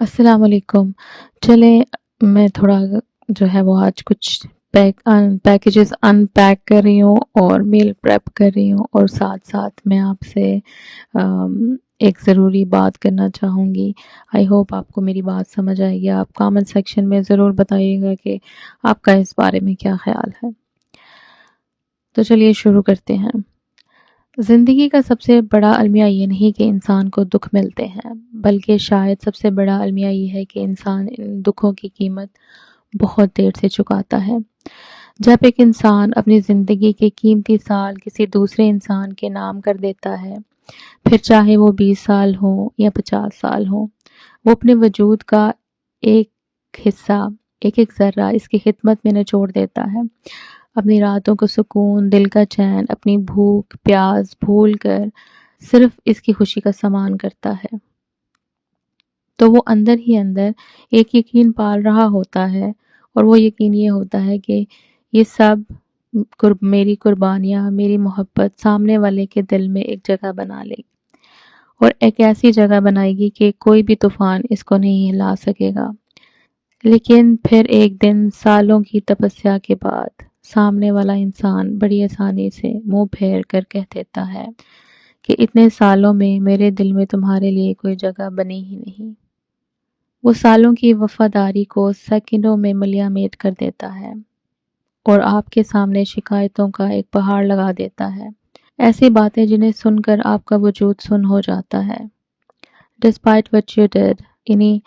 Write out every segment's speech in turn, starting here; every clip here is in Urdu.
السلام علیکم۔ چلیں میں تھوڑا جو ہے وہ آج کچھ پیکیجز ان پیک کر رہی ہوں اور میل پریپ کر رہی ہوں، اور ساتھ ساتھ میں آپ سے ایک ضروری بات کرنا چاہوں گی۔ آئی ہوپ آپ کو میری بات سمجھ آئے گی۔ آپ کامنٹ سیکشن میں ضرور بتائیے گا کہ آپ کا اس بارے میں کیا خیال ہے۔ تو چلیے شروع کرتے ہیں۔ زندگی کا سب سے بڑا المیہ یہ نہیں کہ انسان کو دکھ ملتے ہیں، بلکہ شاید سب سے بڑا المیہ یہ ہے کہ انسان ان دکھوں کی قیمت بہت دیر سے چکاتا ہے۔ جب ایک انسان اپنی زندگی کے قیمتی سال کسی دوسرے انسان کے نام کر دیتا ہے، پھر چاہے وہ 20 سال ہوں یا 50 سال ہوں، وہ اپنے وجود کا ایک حصہ، ایک ایک ذرہ اس کی خدمت میں نچوڑ دیتا ہے۔ اپنی راتوں کو سکون، دل کا چین، اپنی بھوک پیاس بھول کر صرف اس کی خوشی کا سامان کرتا ہے، تو وہ اندر ہی اندر ایک یقین پال رہا ہوتا ہے، اور وہ یقین یہ ہوتا ہے کہ یہ سب میری قربانیاں، میری محبت سامنے والے کے دل میں ایک جگہ بنا لے گی، اور ایک ایسی جگہ بنائے گی کہ کوئی بھی طوفان اس کو نہیں ہلا سکے گا۔ لیکن پھر ایک دن سالوں کی تپسیا کے بعد سامنے والا انسان بڑی آسانی سے منہ پھیر کر کہہ دیتا ہے کہ اتنے سالوں میں میرے دل میں تمہارے لیے کوئی جگہ بنی ہی نہیں۔ وہ سالوں کی وفاداری کو سیکنڈوں میں ملیہ میٹ کر دیتا ہے، اور آپ کے سامنے شکایتوں کا ایک پہاڑ لگا دیتا ہے، ایسی باتیں جنہیں سن کر آپ کا وجود سن ہو جاتا ہے۔ Despite what you did، یعنی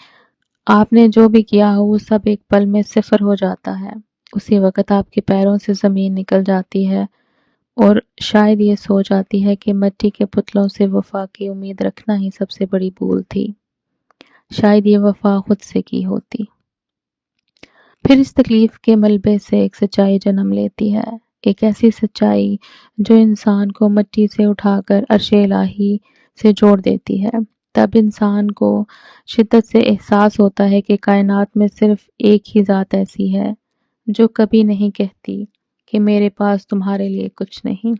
آپ نے جو بھی کیا ہو وہ سب ایک پل میں صفر ہو جاتا ہے۔ اسی وقت آپ کے پیروں سے زمین نکل جاتی ہے، اور شاید یہ سوچ آتی ہے کہ مٹی کے پتلوں سے وفا کی امید رکھنا ہی سب سے بڑی بھول تھی، شاید یہ وفا خود سے کی ہوتی۔ پھر اس تکلیف کے ملبے سے ایک سچائی جنم لیتی ہے، ایک ایسی سچائی جو انسان کو مٹی سے اٹھا کر عرش الہی سے جوڑ دیتی ہے۔ تب انسان کو شدت سے احساس ہوتا ہے کہ کائنات میں صرف ایک ہی ذات ایسی ہے جو کبھی نہیں کہتی کہ میرے پاس تمہارے لیے کچھ نہیں،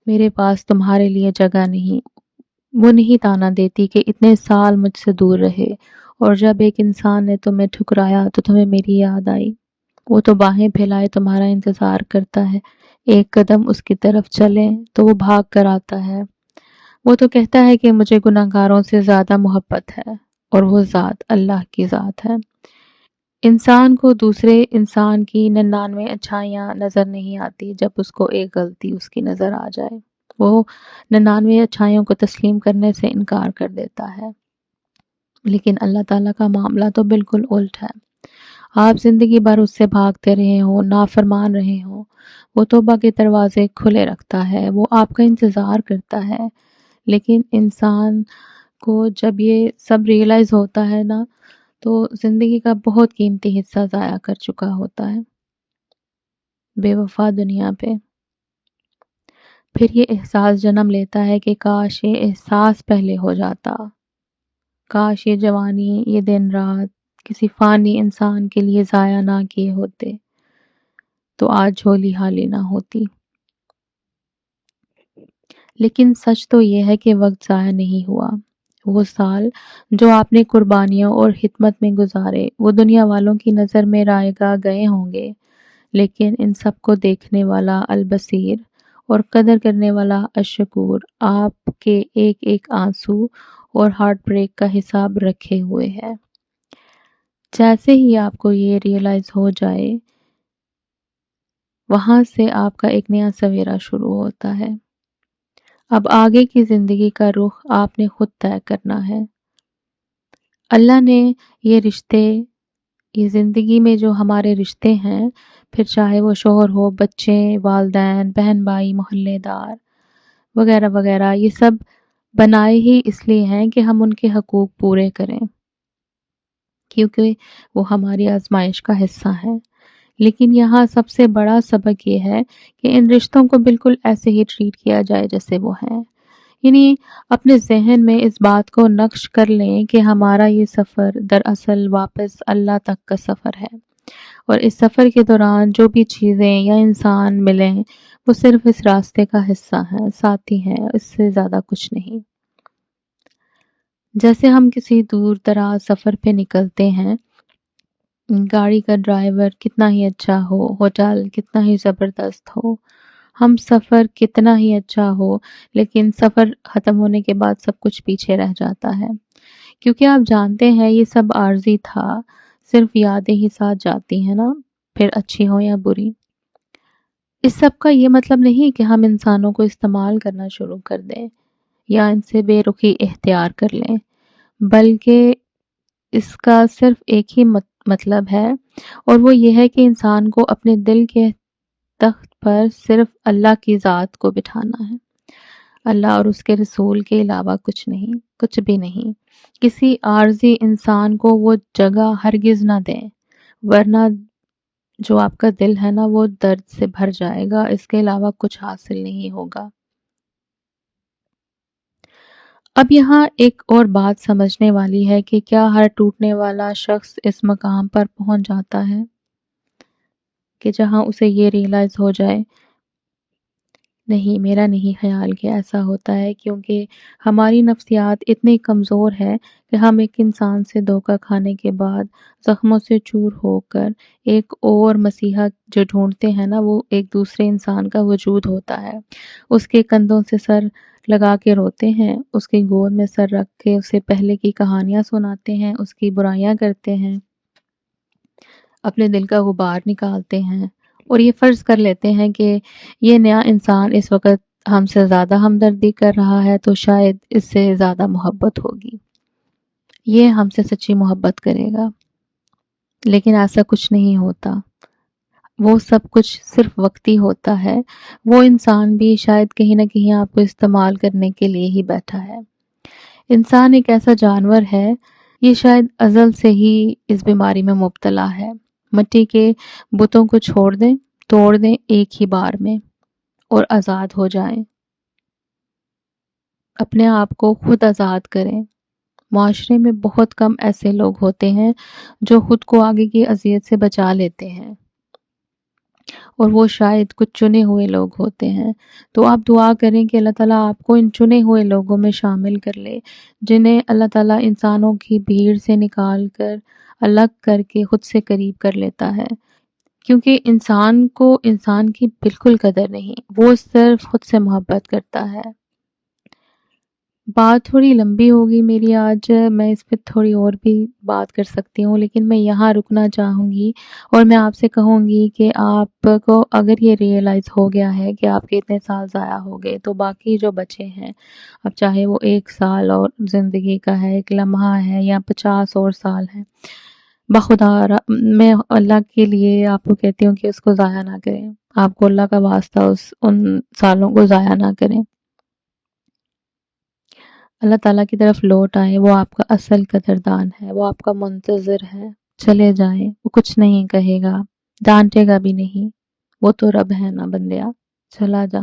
میرے پاس تمہارے لیے جگہ نہیں۔ وہ نہیں تانا دیتی کہ اتنے سال مجھ سے دور رہے، اور جب ایک انسان نے تمہیں ٹھکرایا تو تمہیں میری یاد آئی۔ وہ تو باہیں پھیلائے تمہارا انتظار کرتا ہے، ایک قدم اس کی طرف چلیں تو وہ بھاگ کر آتا ہے۔ وہ تو کہتا ہے کہ مجھے گناہگاروں سے زیادہ محبت ہے، اور وہ ذات اللہ کی ذات ہے۔ انسان کو دوسرے انسان کی 99 اچھائیاں نظر نہیں آتی جب اس کو ایک غلطی اس کی نظر آ جائے۔ وہ 99 اچھائیوں کو تسلیم کرنے سے انکار کر دیتا ہے۔ لیکن اللہ تعالیٰ کا معاملہ تو بالکل الٹ ہے۔ آپ زندگی بھر اس سے بھاگتے رہے ہوں، نافرمان رہے ہوں، وہ توبہ کے دروازے کھلے رکھتا ہے، وہ آپ کا انتظار کرتا ہے۔ لیکن انسان کو جب یہ سب ریئلائز ہوتا ہے نا، تو زندگی کا بہت قیمتی حصہ ضائع کر چکا ہوتا ہے بے وفا دنیا پہ۔ پھر یہ احساس جنم لیتا ہے کہ کاش یہ احساس پہلے ہو جاتا، کاش یہ جوانی، یہ دن رات کسی فانی انسان کے لیے ضائع نہ کیے ہوتے، تو آج جھولی حالی نہ ہوتی۔ لیکن سچ تو یہ ہے کہ وقت ضائع نہیں ہوا۔ وہ سال جو آپ نے قربانیوں اور خدمت میں گزارے، وہ دنیا والوں کی نظر میں رائے گاہ گئے ہوں گے، لیکن ان سب کو دیکھنے والا البصیر اور قدر کرنے والا الشکور آپ کے ایک ایک آنسو اور ہارٹ بریک کا حساب رکھے ہوئے ہے۔ جیسے ہی آپ کو یہ ریئلائز ہو جائے، وہاں سے آپ کا ایک نیا سویرا شروع ہوتا ہے۔ اب آگے کی زندگی کا رخ آپ نے خود طے کرنا ہے۔ اللہ نے یہ رشتے، یہ زندگی میں جو ہمارے رشتے ہیں، پھر چاہے وہ شوہر ہو، بچے، والدین، بہن بھائی، محلے دار وغیرہ وغیرہ، یہ سب بنائے ہی اس لیے ہیں کہ ہم ان کے حقوق پورے کریں، کیونکہ وہ ہماری آزمائش کا حصہ ہیں۔ لیکن یہاں سب سے بڑا سبق یہ ہے کہ ان رشتوں کو بالکل ایسے ہی ٹریٹ کیا جائے جیسے وہ ہیں۔ یعنی اپنے ذہن میں اس بات کو نقش کر لیں کہ ہمارا یہ سفر دراصل واپس اللہ تک کا سفر ہے، اور اس سفر کے دوران جو بھی چیزیں یا انسان ملیں وہ صرف اس راستے کا حصہ ہیں، ساتھی ہیں، اس سے زیادہ کچھ نہیں۔ جیسے ہم کسی دور دراز سفر پہ نکلتے ہیں، گاڑی کا ڈرائیور کتنا ہی اچھا ہو، ہوٹل کتنا ہی زبردست ہو، ہم سفر کتنا ہی اچھا ہو، لیکن سفر ختم ہونے کے بعد سب کچھ پیچھے رہ جاتا ہے، کیونکہ آپ جانتے ہیں یہ سب عارضی تھا، صرف یادیں ہی ساتھ جاتی ہیں نا، پھر اچھی ہو یا بری۔ اس سب کا یہ مطلب نہیں کہ ہم انسانوں کو استعمال کرنا شروع کر دیں یا ان سے بے رخی اختیار کر لیں، بلکہ اس کا صرف ایک ہی مطلب ہے، اور وہ یہ ہے کہ انسان کو اپنے دل کے تخت پر صرف اللہ کی ذات کو بٹھانا ہے، اللہ اور اس کے رسول کے علاوہ کچھ نہیں، کچھ بھی نہیں۔ کسی عارضی انسان کو وہ جگہ ہرگز نہ دیں، ورنہ جو آپ کا دل ہے نا وہ درد سے بھر جائے گا، اس کے علاوہ کچھ حاصل نہیں ہوگا۔ اب یہاں ایک اور بات سمجھنے والی ہے کہ کیا ہر ٹوٹنے والا شخص اس مقام پر پہنچ جاتا ہے کہ جہاں اسے یہ ریئلائز ہو جائے؟ نہیں، میرا نہیں خیال کہ ایسا ہوتا ہے، کیونکہ ہماری نفسیات اتنی کمزور ہے کہ ہم ایک انسان سے دھوکہ کھانے کے بعد زخموں سے چور ہو کر ایک اور مسیحا جو ڈھونڈتے ہیں نا، وہ ایک دوسرے انسان کا وجود ہوتا ہے، اس کے کندھوں سے سر لگا کے روتے ہیں، اس کی گود میں سر رکھ کے اسے پہلے کی کہانیاں سناتے ہیں، اس کی برائیاں کرتے ہیں، اپنے دل کا غبار نکالتے ہیں، اور یہ فرض کر لیتے ہیں کہ یہ نیا انسان اس وقت ہم سے زیادہ ہمدردی کر رہا ہے تو شاید اس سے زیادہ محبت ہوگی، یہ ہم سے سچی محبت کرے گا، لیکن ایسا کچھ نہیں ہوتا، وہ سب کچھ صرف وقتی ہوتا ہے، وہ انسان بھی شاید کہیں نہ کہیں آپ کو استعمال کرنے کے لیے ہی بیٹھا ہے۔ انسان ایک ایسا جانور ہے، یہ شاید ازل سے ہی اس بیماری میں مبتلا ہے، مٹی کے بتوں کو چھوڑ دیں، توڑ دیں ایک ہی بار میں اور آزاد ہو جائیں، اپنے آپ کو خود آزاد کریں۔ معاشرے میں بہت کم ایسے لوگ ہوتے ہیں جو خود کو آگے کی اذیت سے بچا لیتے ہیں، اور وہ شاید کچھ چنے ہوئے لوگ ہوتے ہیں، تو آپ دعا کریں کہ اللہ تعالیٰ آپ کو ان چنے ہوئے لوگوں میں شامل کر لے، جنہیں اللہ تعالیٰ انسانوں کی بھیڑ سے نکال کر الگ کر کے خود سے قریب کر لیتا ہے، کیونکہ انسان کو انسان کی بالکل قدر نہیں، وہ صرف خود سے محبت کرتا ہے۔ بات تھوڑی لمبی ہوگی میری آج، میں اس پہ تھوڑی اور بھی بات کر سکتی ہوں، لیکن میں یہاں رکنا چاہوں گی، اور میں آپ سے کہوں گی کہ آپ کو اگر یہ ریئلائز ہو گیا ہے کہ آپ کے اتنے سال ضائع ہو گئے، تو باقی جو بچے ہیں، اب چاہے وہ 1 سال اور زندگی کا ہے، ایک لمحہ ہے، یا 50 اور سال ہے، بخدا میں اللہ کے لیے آپ کو کہتی ہوں کہ اس کو ضائع نہ کریں، آپ کو اللہ کا واسطہ ان سالوں کو ضائع نہ کریں، اللہ تعالیٰ کی طرف لوٹ آئیں، وہ آپ کا اصل قدردان ہے، وہ آپ کا منتظر ہے، چلے جائیں، وہ کچھ نہیں کہے گا، ڈانٹے گا بھی نہیں، وہ تو رب ہے نا بندیا، چلا جا۔